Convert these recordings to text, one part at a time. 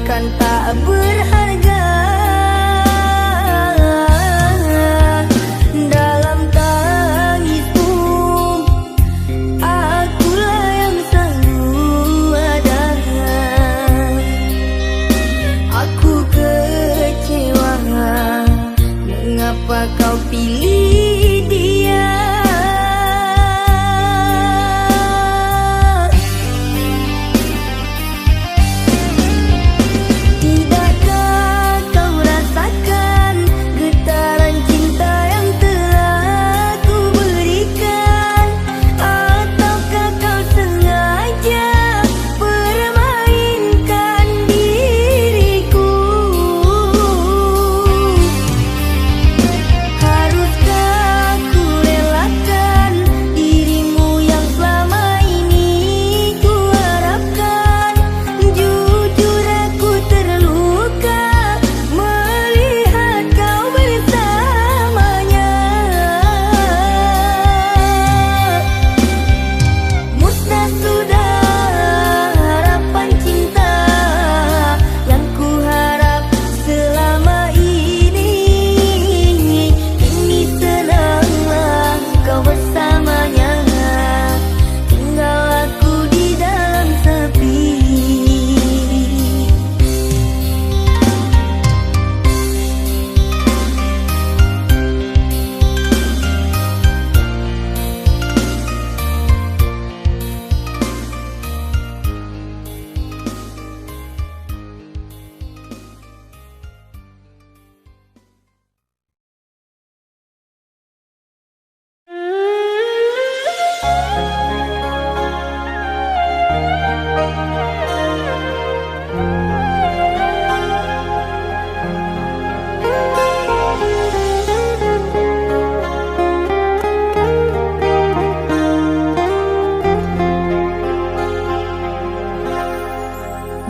kan tak berharga. Dalam tangismu akulah yang selalu ada. Aku kecewa, mengapa kau pilih dia?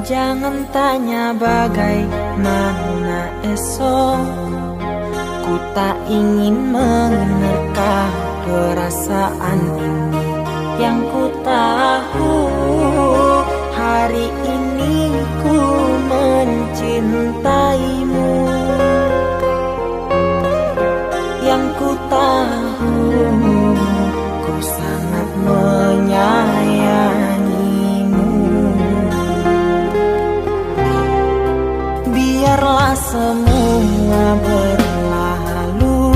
Jangan tanya bagaimana esok, ku tak ingin menerka perasaan ini. Yang ku tahu hari ini ku mencintaimu. Yang ku tahu ku sangat menyayangimu. Biarlah semua berlalu,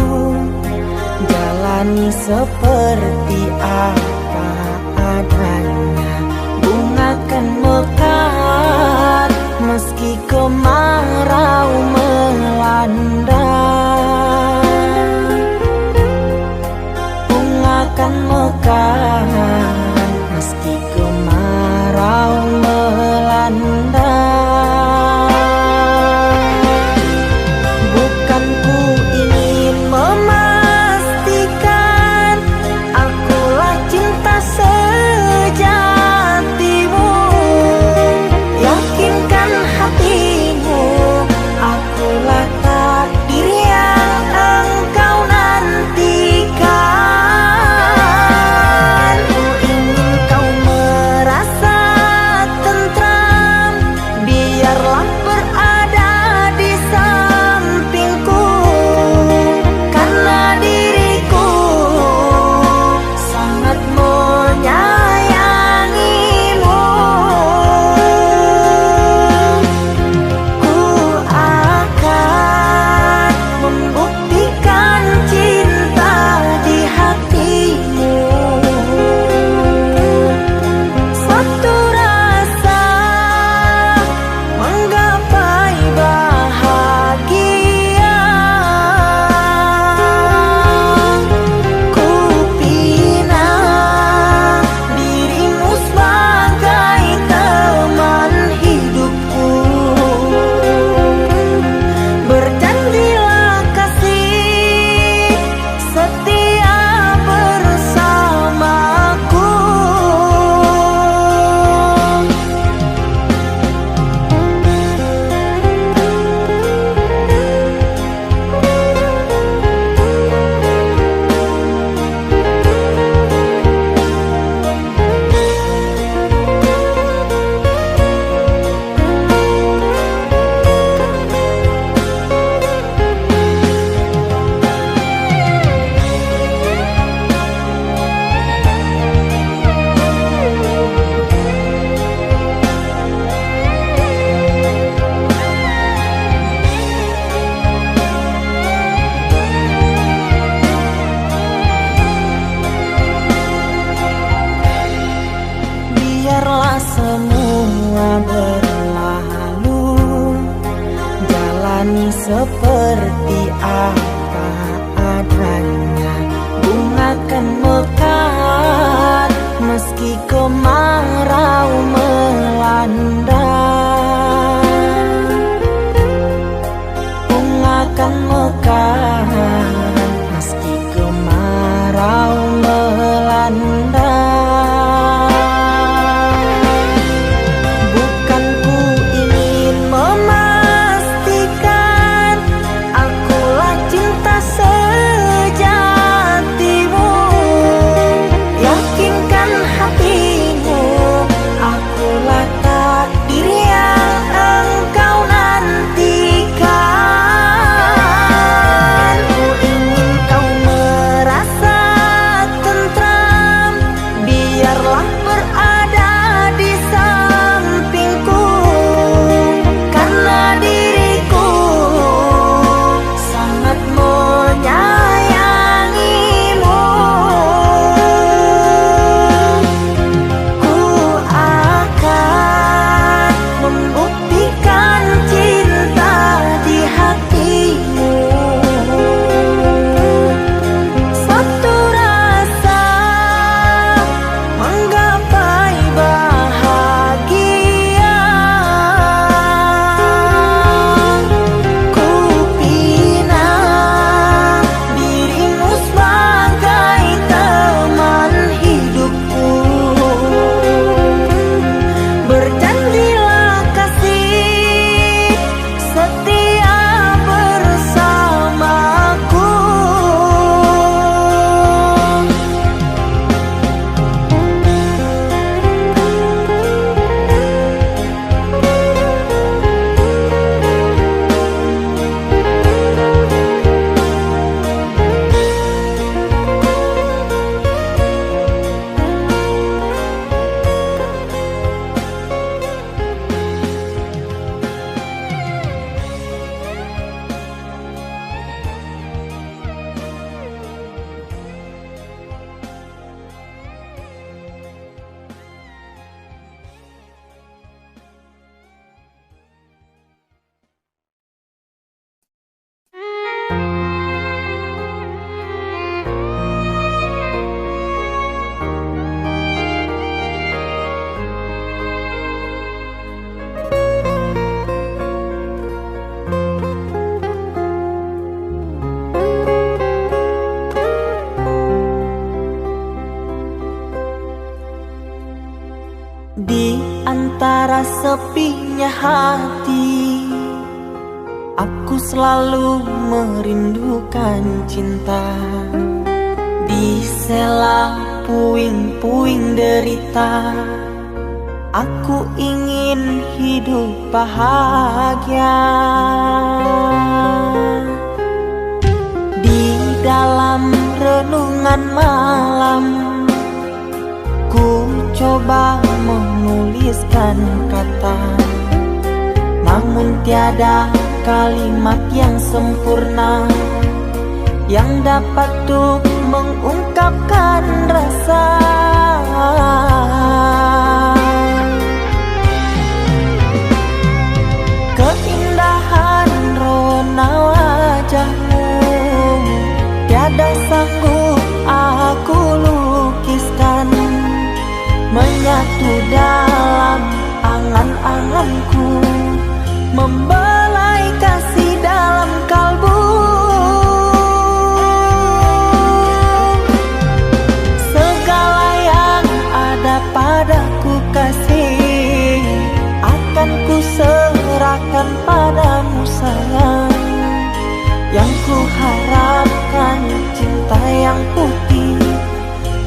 jalani seperti apa adanya. Bunga kan mekar meski kemarau melanda. Bunga kan mekar meski kemarau melanda. seperti apa adanya. Bunga kan mekar meski kemarau melanda. Bunga kan mekar meski kemarau melanda. Bukan ku ingin memastikan akulah cinta sejatimu. Yakinkan hatimu, akulah takdir yang engkau nantikan. Ku ingin kau merasa tentram, biarlah berada di sampingku, karena diriku sangat menyayangimu. Ku akan membuktikan cinta di hatimu. Satu rasa menggapai bahagia. Ku pinang dirimu sebagai teman hidupku. Berjanjilah kasih setia bersamaku. Di antara sepinya hati, aku selalu merindukan cinta. Di sela puing-puing derita, aku ingin hidup bahagia. Di dalam renungan malam, ku coba menuliskan kata, namun tiada kalimat yang sempurna yang dapat untuk mengungkapkan rasa. Keindahan rona wajahmu tiada sanggup aku lukiskan, menyatu dalam angan-anganku, membelai kasih dalam kalbu. Segala yang ada padaku kasih, akan ku serahkan padamu sayang. Yang ku harapkan cinta yang putih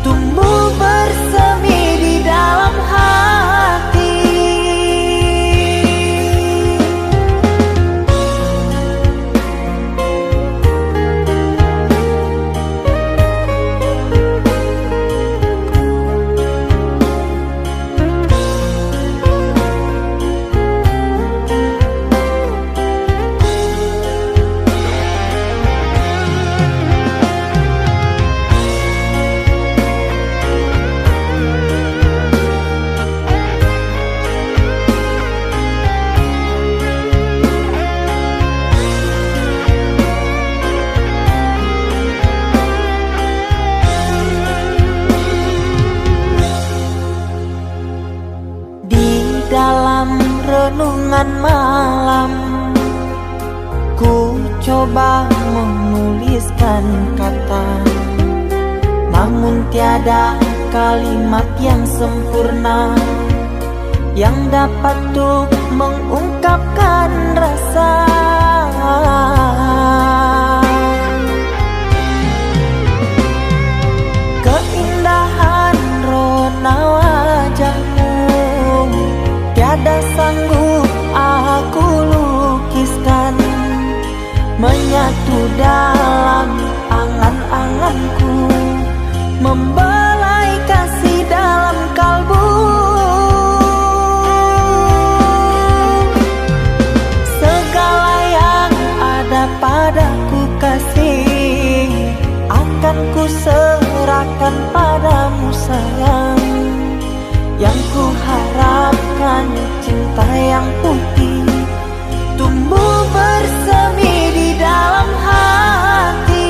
tumbuh bersemi di dalam hati. renungan malam. Ku coba menuliskan kata, namun tiada kalimat yang sempurna yang dapat untuk mengungkapkan rasa. Keindahan rona wajahmu tiada sanggup aku lukiskan, menyatu dalam angan-anganku, membelai kasih dalam kalbu. Segala yang ada padaku kasih, akan ku serahkan padamu sayang. Yang ku harapkan cinta yang putih tumbuh bersemi di dalam hati.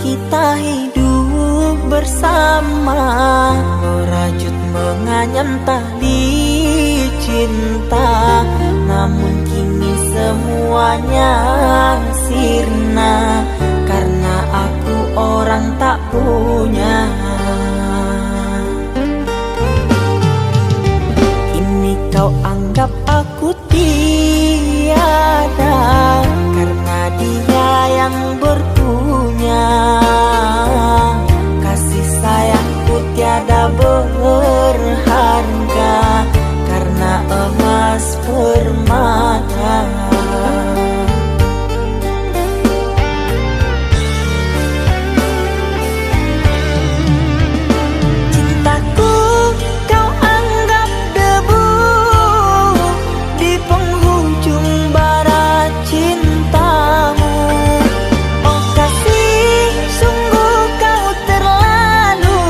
Kita hidup bersama, merajut menganyam tali cinta. Namun kini semuanya sirna, karena aku orang tak punya. Kini kau anggap aku tiada, karena dia yang berpunya. Kasih sayangku tiada berharga, karena emas permata. Cintaku kau anggap debu di penghujung bara cintamu. Oh kasih, sungguh kau terlalu,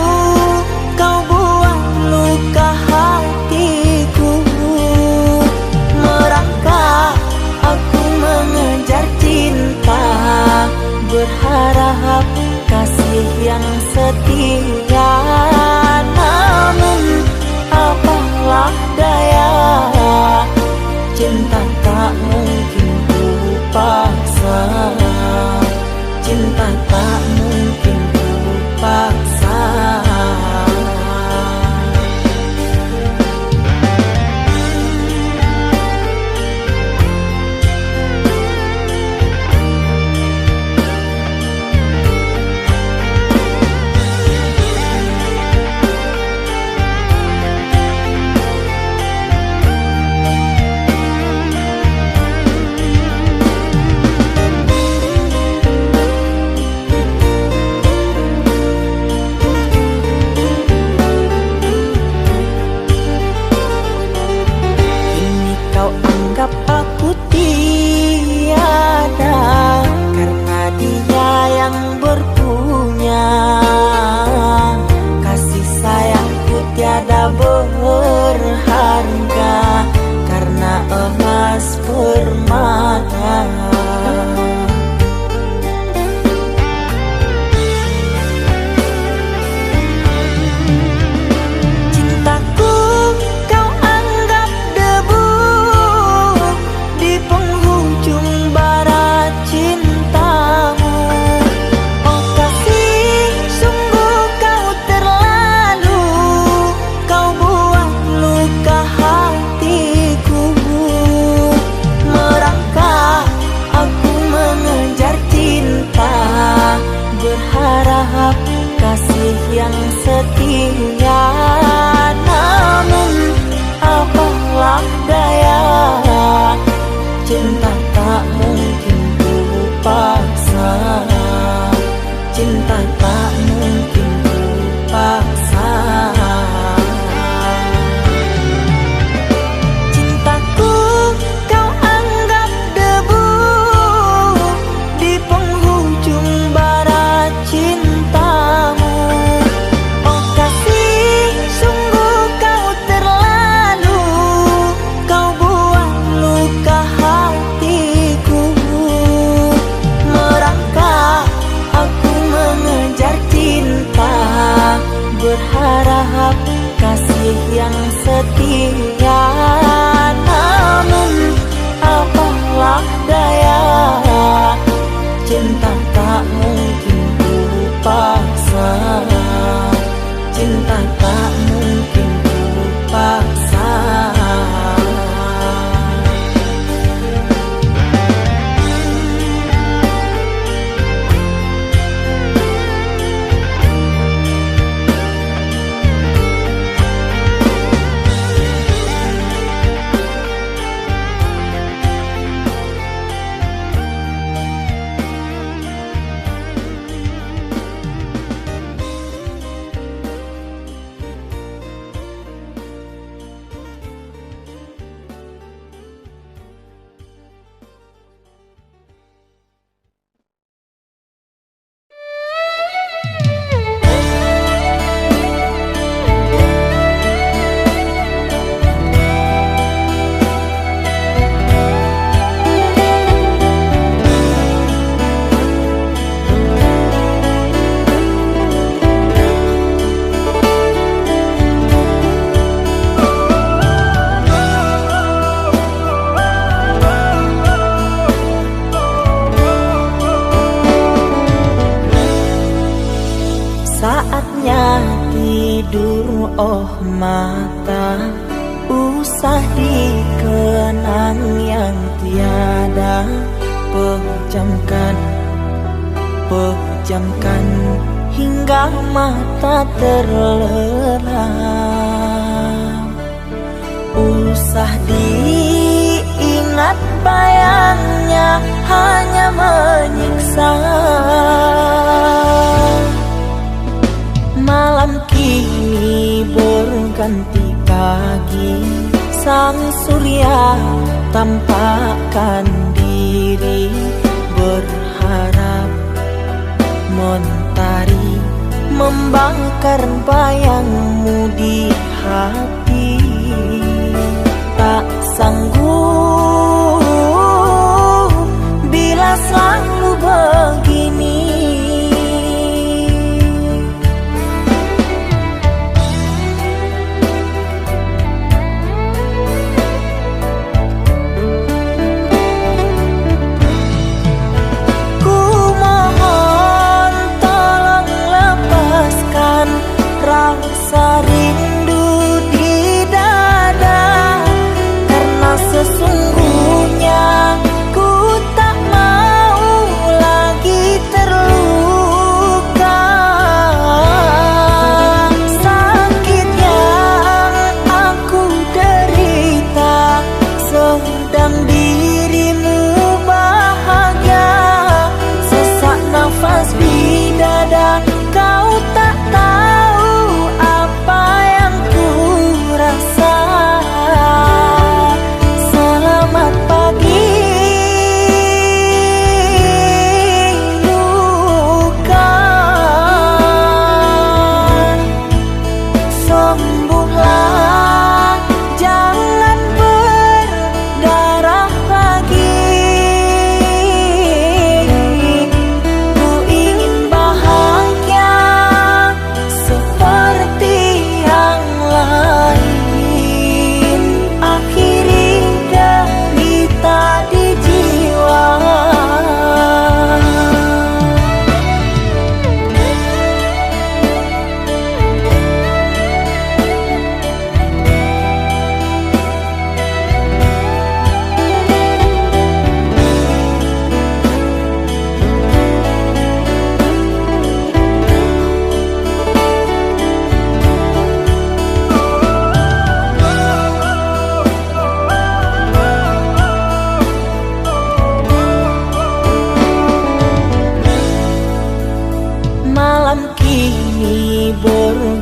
kau buang luka hatiku. Merangkak aku mengejar cinta, berharap kasih yang setia. Namun apalah daya, cinta tak mungkin ku paksa. Cinta tak mungkin ku paksa. Cinta tak mungkin ku paksa, cinta tak mungkin ku paksa. Cintaku kau anggap debu di penghujung bara cintamu. Oh kasih, sungguh kau terlalu, kau buang luka hatiku. Merangkak aku mengejar cinta, berharap kasih yang setia. Namun apalah daya, cinta tak mungkin ku paksa, cinta tak mungkin ku paksa. Saatnya tidur, oh mata, usah dikenang yang tiada. Pejamkan, pejamkan hingga mata terlelap. Usah diingat bayangnya, hanya menyiksa. Malam kini berganti pagi, sang surya tampakkan diri, berharap mentari membakar bayangmu di hati. Tak sanggup bila selalu begini. Rasa rindu di dada, karena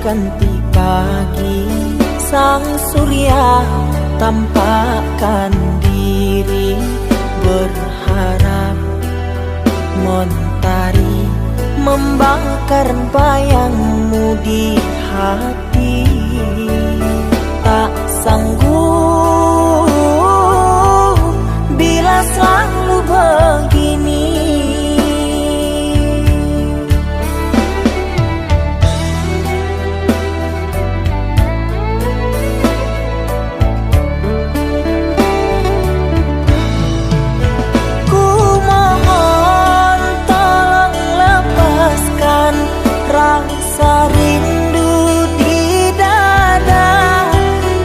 ganti pagi, sang surya tampakkan diri, berharap mentari membakar bayangmu di hati. Tak sanggup bila selalu begini. Ku mohon tolong lepaskan rasa rindu di dada,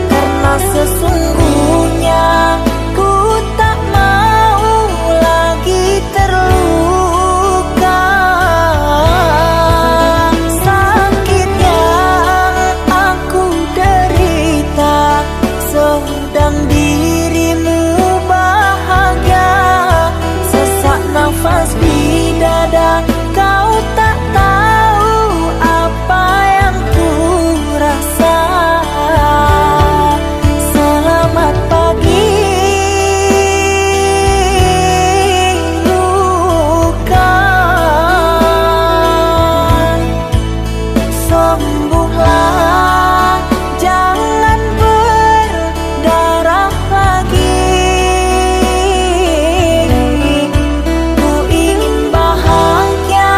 karena sesungguhnya ku tak mau lagi terluka. Sakit yang aku derita, sedang dirimu bahagia. Sesak nafas di dada, kau tak tahu apa yang ku rasa. Selamat pagi luka, sembuhlah, jangan berdarah lagi. Ku ingin bahagia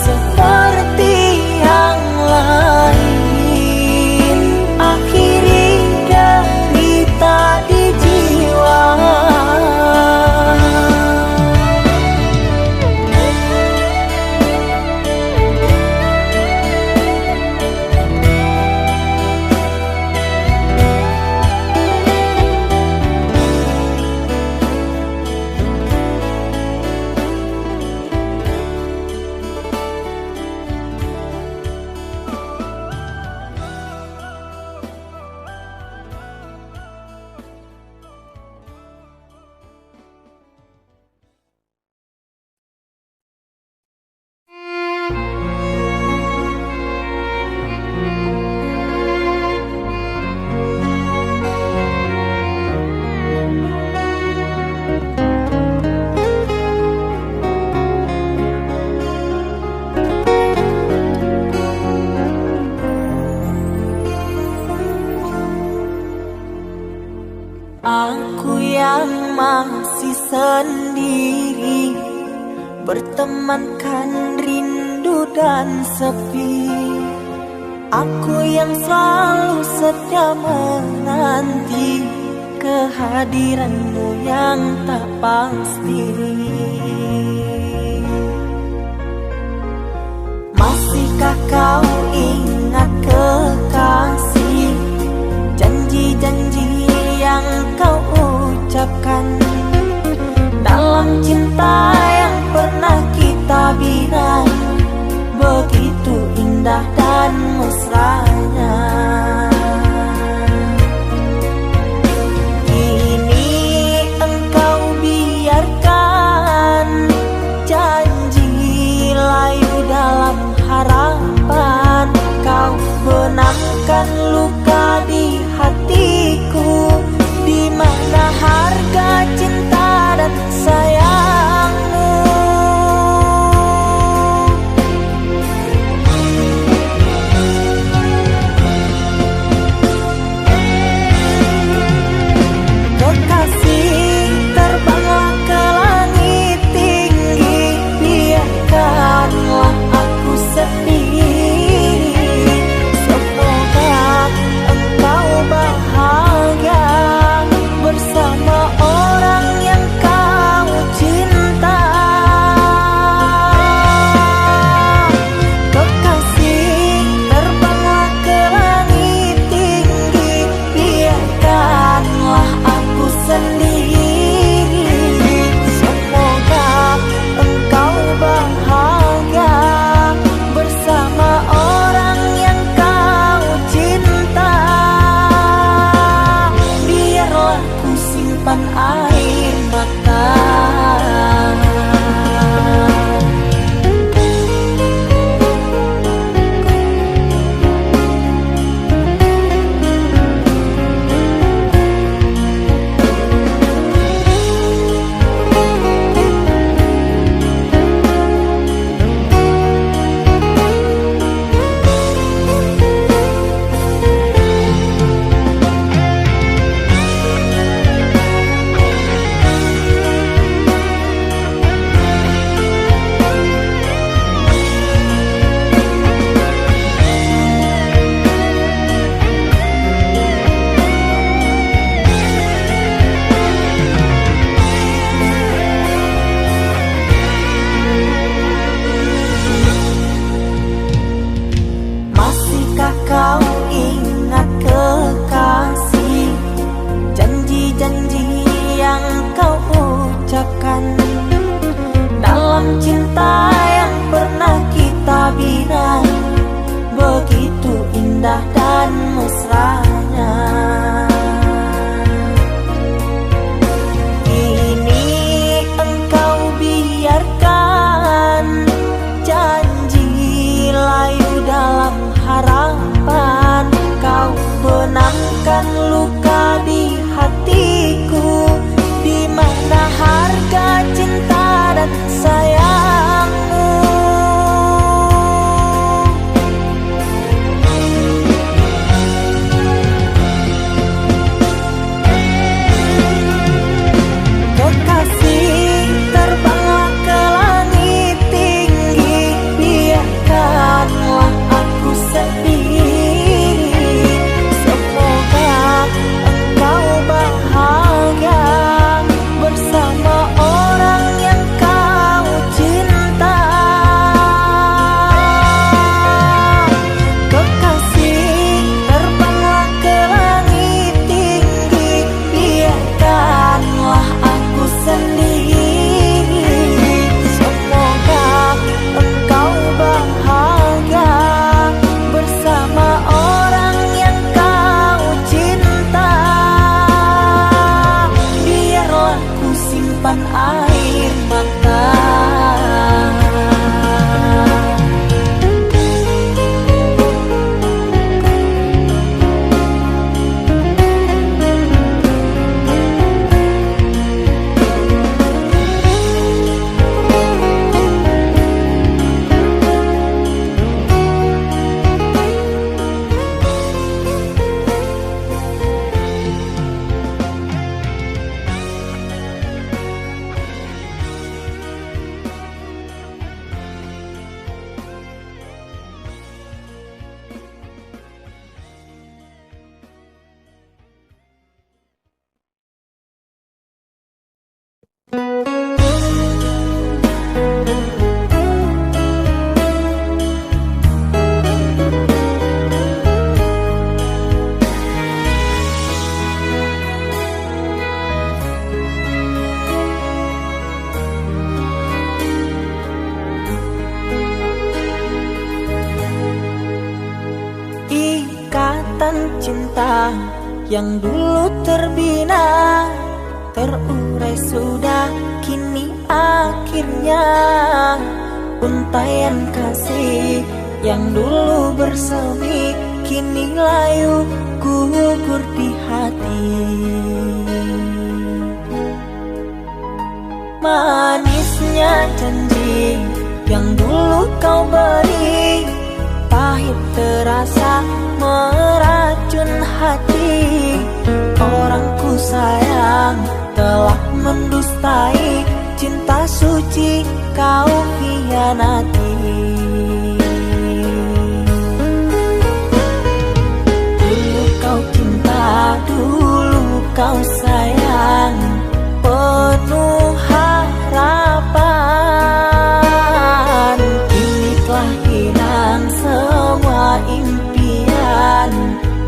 seperti yang lain, akhiri derita di jiwa. Aku yang masih sendiri, bertemankan rindu dan sepi. Aku yang selalu setia menanti kehadiranmu yang tak pasti. Masihkah kau ingat kekasih, janji-janji yang kau ucapkan dalam cinta yang pernah kita bina, begitu indah dan mesranya. Kini engkau biarkan janji layu dalam harapan, kau benamkan luka di hatiku, di mana harga cinta dan sayangmu. Kekasih, terbanglah ke langit tinggi, biarkanlah aku sedih. Semoga engkau bahagia bersama orang yang kau cinta. Kekasih, terbanglah ke langit tinggi, biarkanlah aku sendiri. Semoga engkau bahagia bersama orang yang kau cinta. Biarlah ku simpan air mata. indah dan mesranya. Kini engkau biarkan janji layu dalam harapan. Kau benamkan luka di hatiku, di mana harga cinta dan sayangmu. Kekasih, terbanglah ke langit tinggi, biarkanlah aku sendiri. Semoga engkau bahagia bersama orang yang kau cinta. Kekasih, terbanglah ke langit tinggi, biarkanlah aku sendiri. Semoga engkau bahagia bersama orang yang kau cinta. Biarlah ku simpan air mata. Ikatan cinta yang dulu terbina, terurai sudah kini akhirnya. Untaian kasih yang dulu bersemi, kini layu gugur di hati. Manisnya janji yang dulu kau beri, pahit terasa meracun hati. Orang ku sayang telah mendustai, cinta suci kau hianati. Dulu kau cinta, dulu kau sayang, penuh harapan. Kini telah hilang semua impian,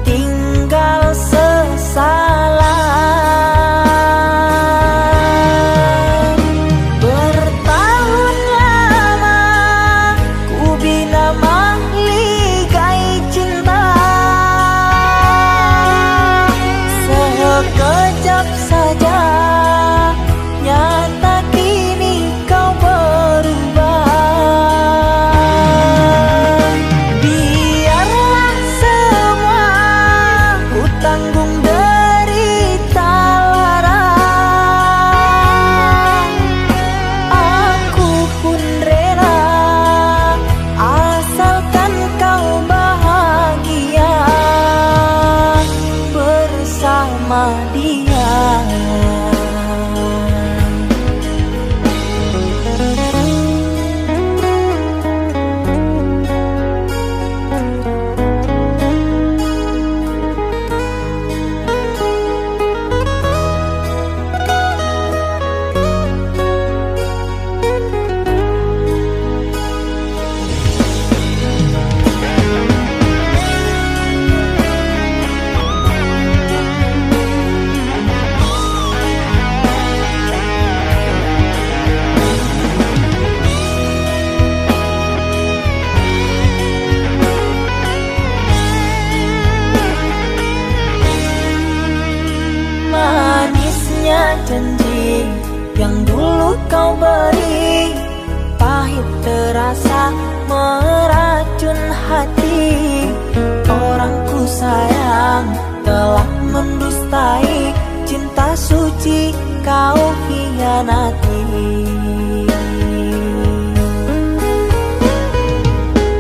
tinggal sesalan. Bertahun lama ku bina mahligai cinta, sekejap janji yang dulu kau beri, pahit terasa meracun hati. Orang ku sayang telah mendustai cinta suci kau hianati.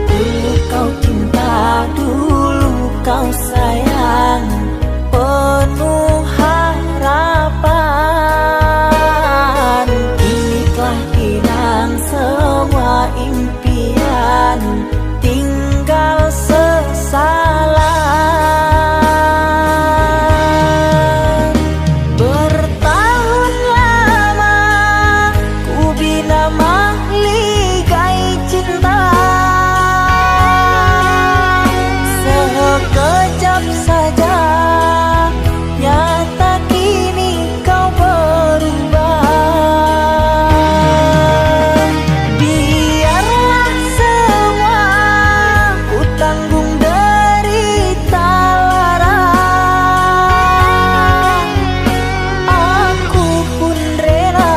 Dulu kau cinta, dulu kau sayang, penuh harapan. Kini telah hilang semua impian, tinggal sesalan. Bertahun lama ku bina mahligai cinta, sekejap saja nyata kini kau berubah. Biarlah semua ku tanggung derita lara, aku pun rela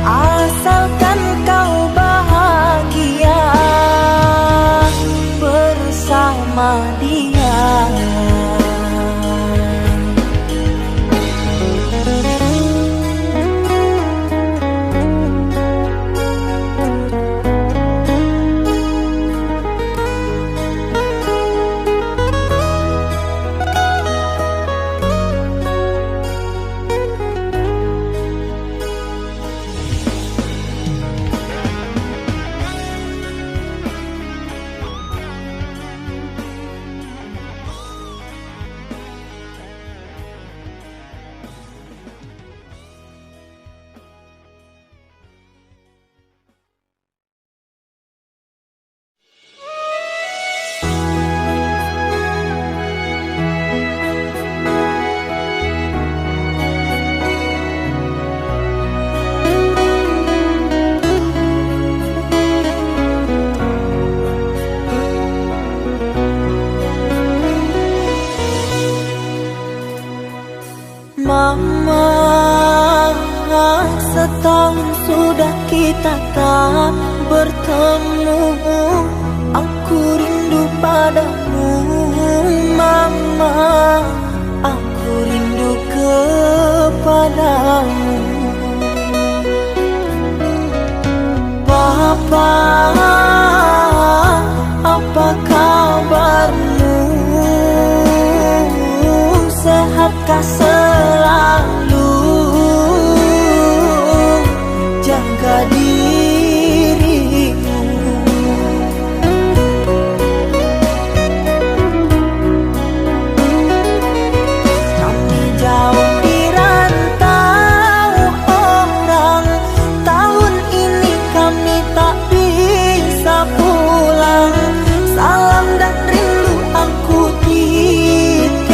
asalkan kau bahagia bersama dia. Mama, setahun sudah kita tak bertemu. Aku rindu padamu, Mama. Aku rindu kepadamu. Papa, apa kabarmu? Sehatkah selalu? Jaga dirimu. Kami jauh di rantau orang, tahun ini kami tak bisa pulang. Salam dan rindu aku titipkan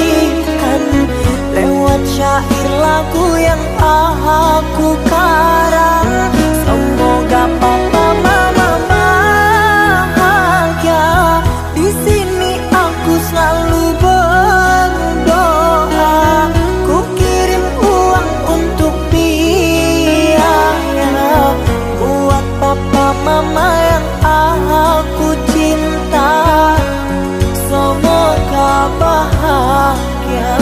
lewat syair lagu yang aku karang. Semoga papa mama bahagia. Di sini aku selalu berdoa. Ku kirim uang untuk biaya buat papa mama yang aku cinta. Semoga bahagia.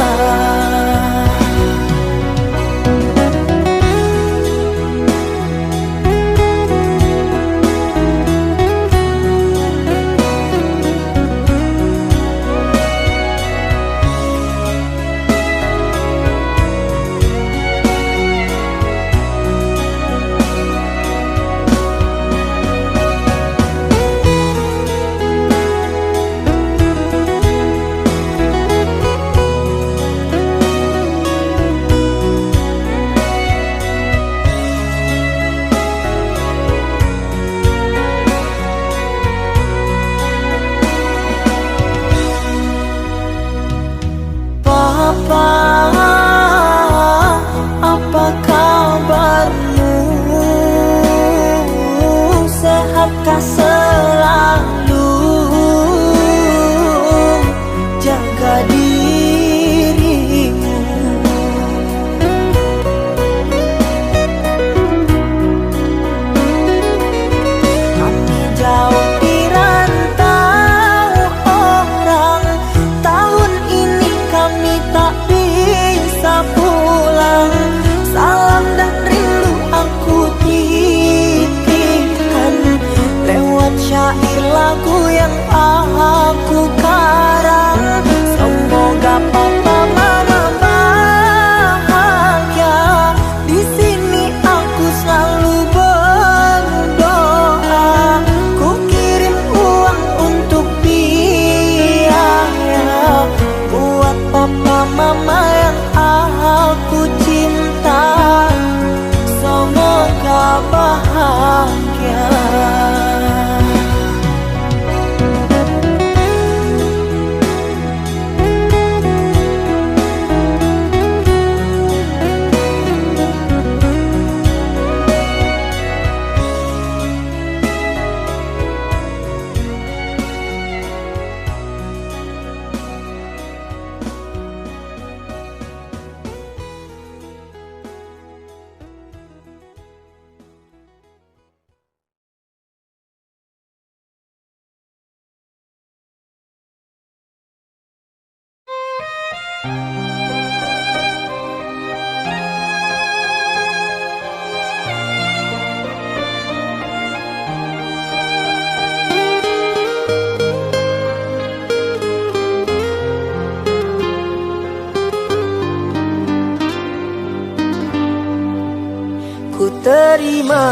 Ku terima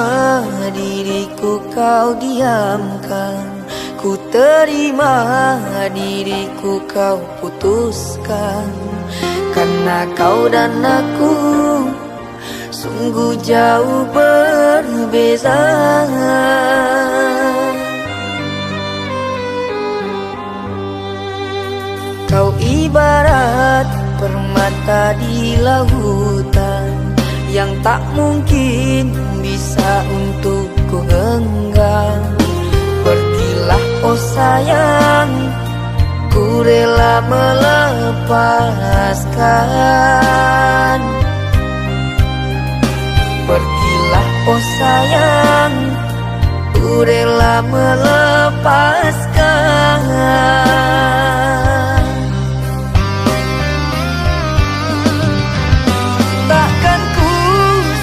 diriku kau diamkan, ku terima diriku kau putuskan. Karena kau dan aku sungguh jauh berbeza. Kau ibarat permata di lautan yang tak mungkin bisa untuk ku genggam. Pergilah oh sayang, ku rela melepaskan. Pergilah oh sayang, ku rela melepaskan. Takkan ku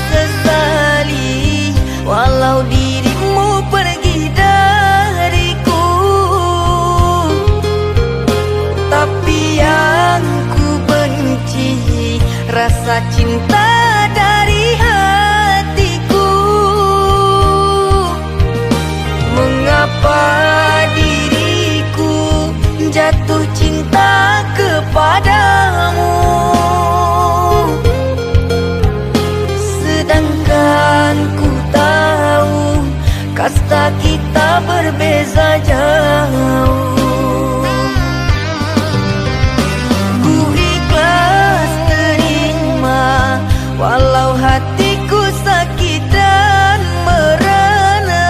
sesali walau dirimu pergi dariku, tapi yang ku benci rasa cinta dari hatiku. Mengapa diriku jatuh cinta kepadamu, sedangkan ku tahu kasta kita berbeza jauh. Ku ikhlas terima walau hatiku sakit dan merana,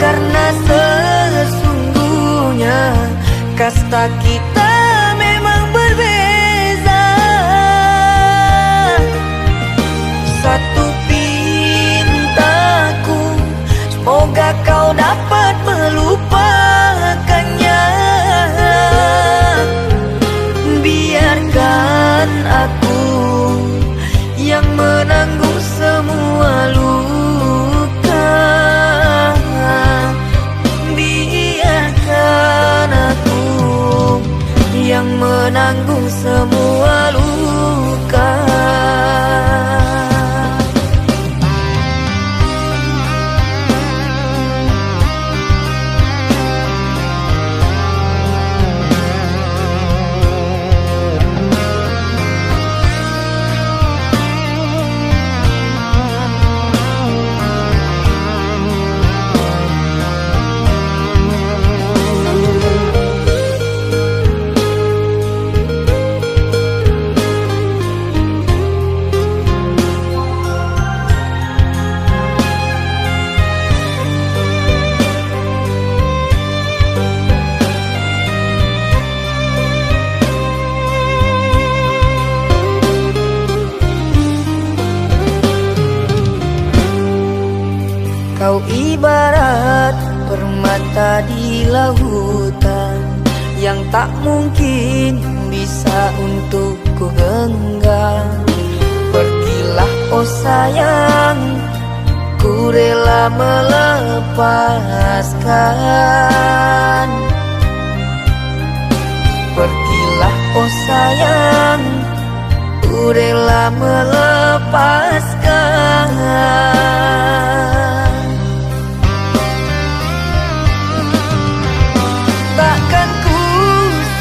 karena sesungguhnya kasta kita memang berbeza. Satu pintaku, semoga kau dapat melupakannya. Biarkan aku yang menanggung semua luka. Biarkan aku yang menanggung semua luka. Kau ibarat permata di lautan yang tak mungkin bisa untuk ku genggam. Pergilah oh sayang, ku rela melepaskan. Pergilah oh sayang, ku rela melepaskan. Takkan ku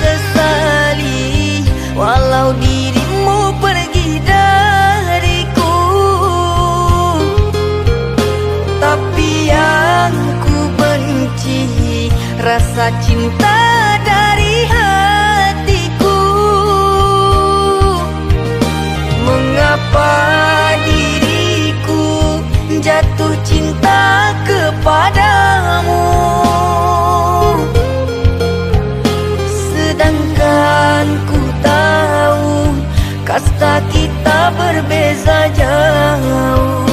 sesali walau dirimu pergi dariku, tapi yang ku benci rasa cinta dari hatiku. Mengapa diriku jatuh cinta kepadamu, sedangkan ku tahu kasta kita berbeza jauh.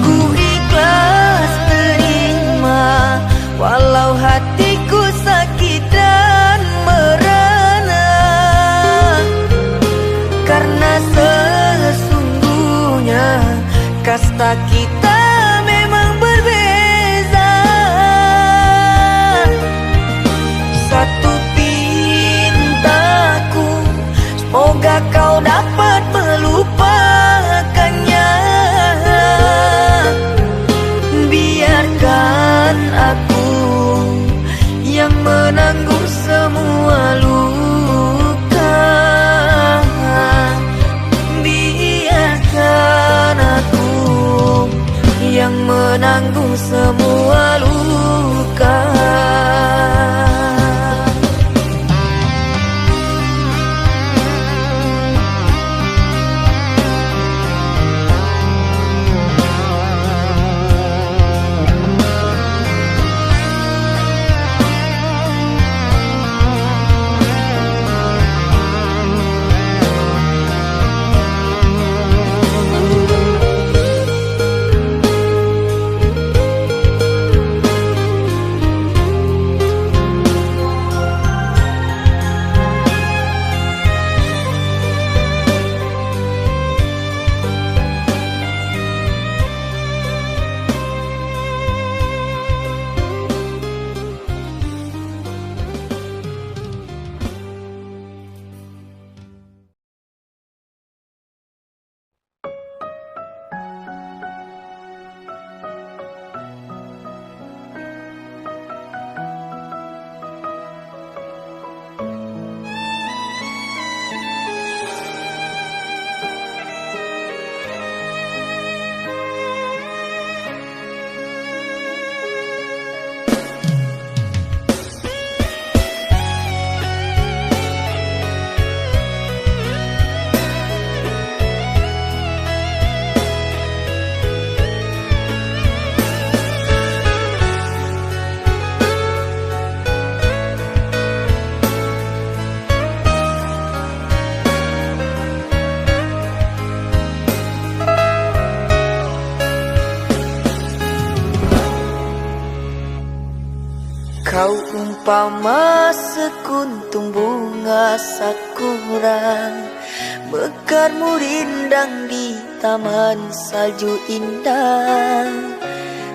Ku ikhlas terima walau hatiku sakit Seumpama sekuntum bunga sakura mekarmu rindang di taman salju indah,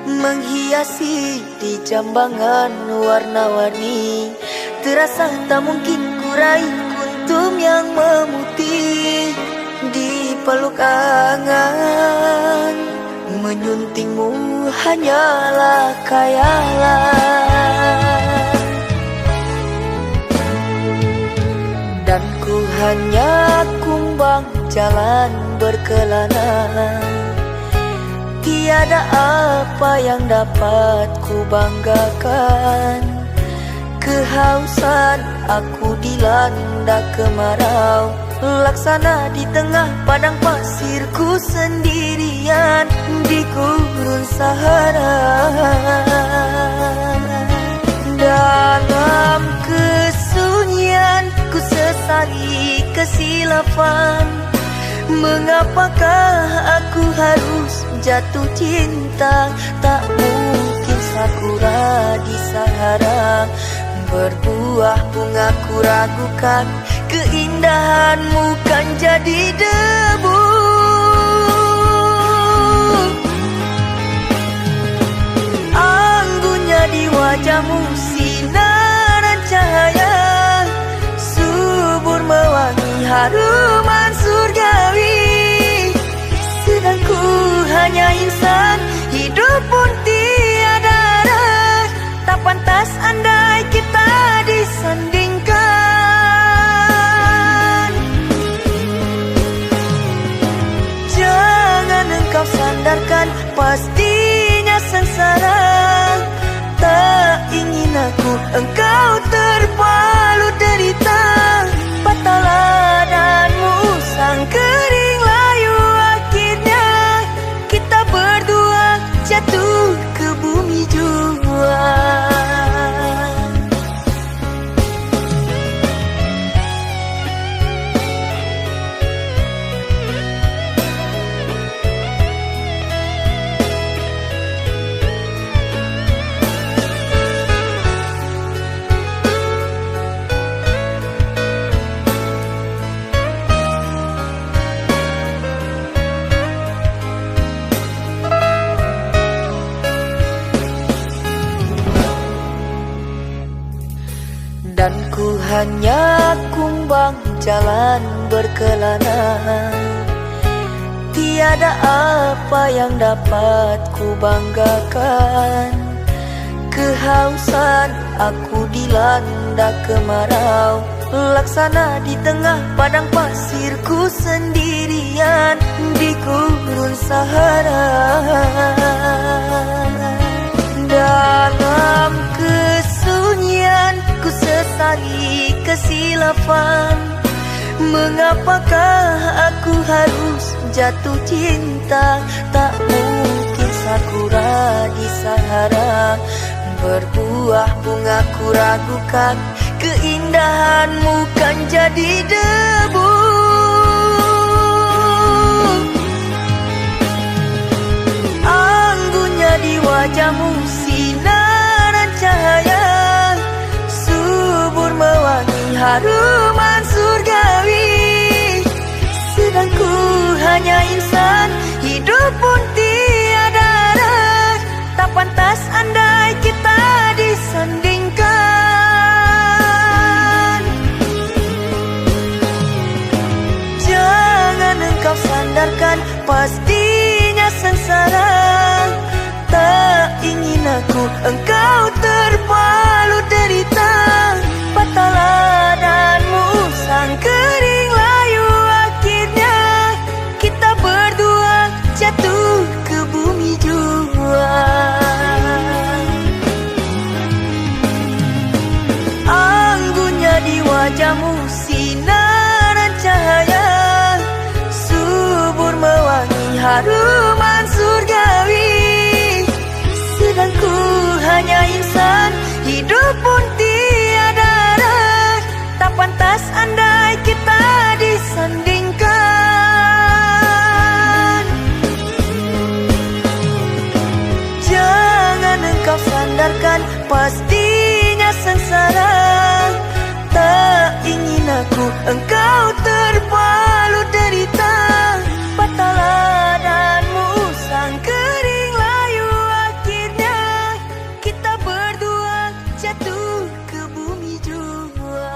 menghiasi di jambangan warna-warni. Terasa tak mungkin kurai kuntum yang memutih di peluk angan. Menyuntingmu hanyalah khayalan, dan ku hanya kumbang jalan berkelana. Tiada apa yang dapat ku banggakan. Kehausan aku dilanda kemarau, laksana di tengah padang pasirku sendirian di gurun Sahara. Dalam kesunyian ku sesali kesilapan. Mengapakah aku harus jatuh cinta? Tak mungkin sakura di Sahara berbuah bunga. Ku ragukan keindahanmu kan jadi debu. Anggunnya di wajahmu sinaran cahaya, subur mewangi haruman surgawi. Sedang ku hanya insan, hidup pun tiada arah. Tak pantas andai kita disandingkan. Jangan engkau sandarkan, pastinya sengsara. Tak ingin aku engkau terpalu derita. Pataladanmu sang kering layu, akhirnya kita berdua jatuh ke bumi jua. Dan ku hanya kumbang jalan berkelana. Tiada apa yang dapat ku banggakan. Kehausan aku dilanda kemarau, laksana di tengah padang pasirku sendirian di gurun Sahara. Dalam kesunyian ku sesali kesilapan. Mengapakah aku harus jatuh cinta? Tak mungkin sakura di Sahara berbuah bunga. Ku ragukan keindahanmu kan jadi debu. Anggunnya di wajahmu sinaran cahaya, subur mewangi haruman surgawi. Sedang ku hanya insan, hidup pun tiada arah. Tak pantas andai kita disandingkan. Jangan engkau sandarkan, pastinya sengsara. Tak ingin aku engkau terpalu derita. Pataladanmu sang kering layu, akhirnya kita berdua jatuh ke bumi jua. Anggunnya di wajahmu sinaran cahaya, subur mewangi haruman surgawi. Sedang ku hanya insan, berbalut derita, patahlah dan musang kering layu. Akhirnya kita berdua jatuh ke bumi jua.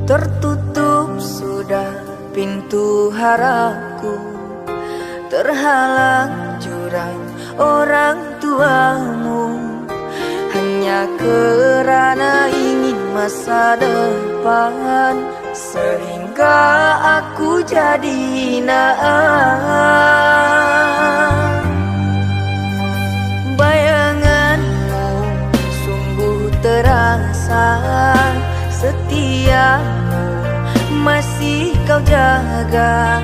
Tertutup sudah pintu harapku, terhalang jurang orang tuamu, hanya kerana ingin masa depan, sehingga aku jadi hinaan. Bayanganmu sungguh terasa, setiamu masih kau jaga.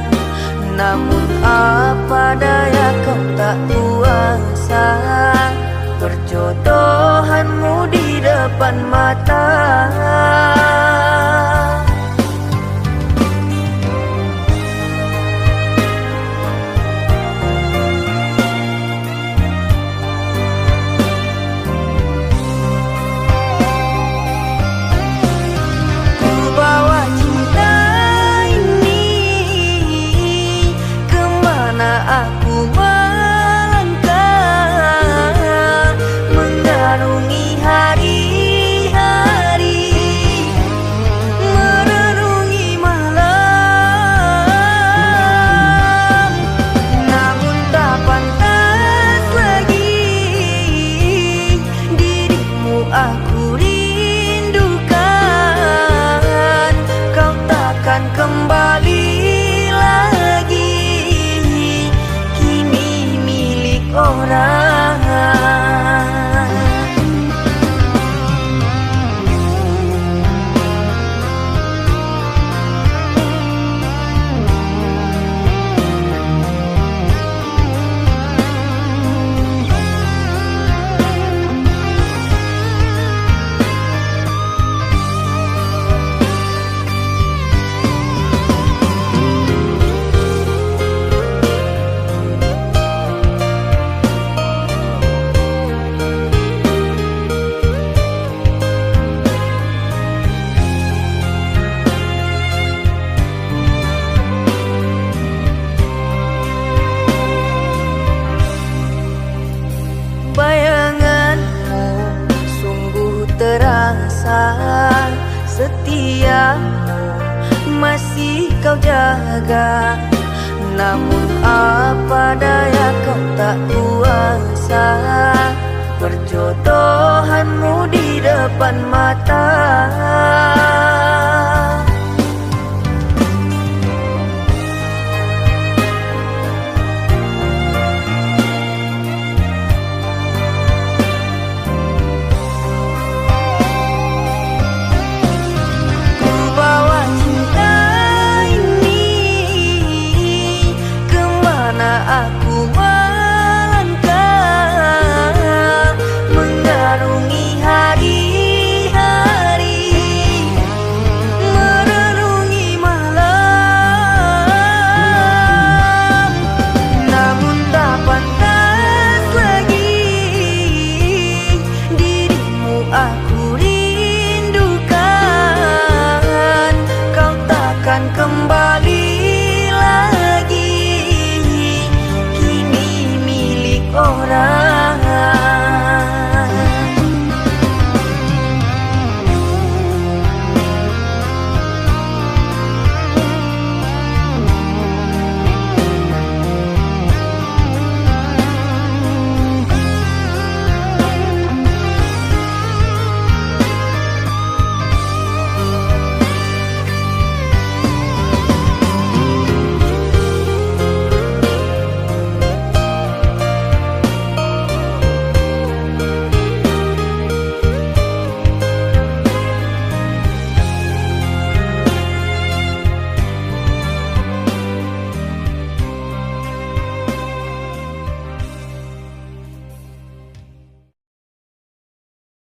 Namun apa daya kau tak kuasa, perjodohanmu di depan mata. Aku melangkah mengarungi hari-hari, merenungi malam. Namun tak pantas lagi dirimu aku rindukan. Kau takkan kembali lagi orang. Bayanganmu sungguh terasa, setiamu masih kau jaga. Namun apa daya kau tak kuasa, perjodohanmu di depan mata.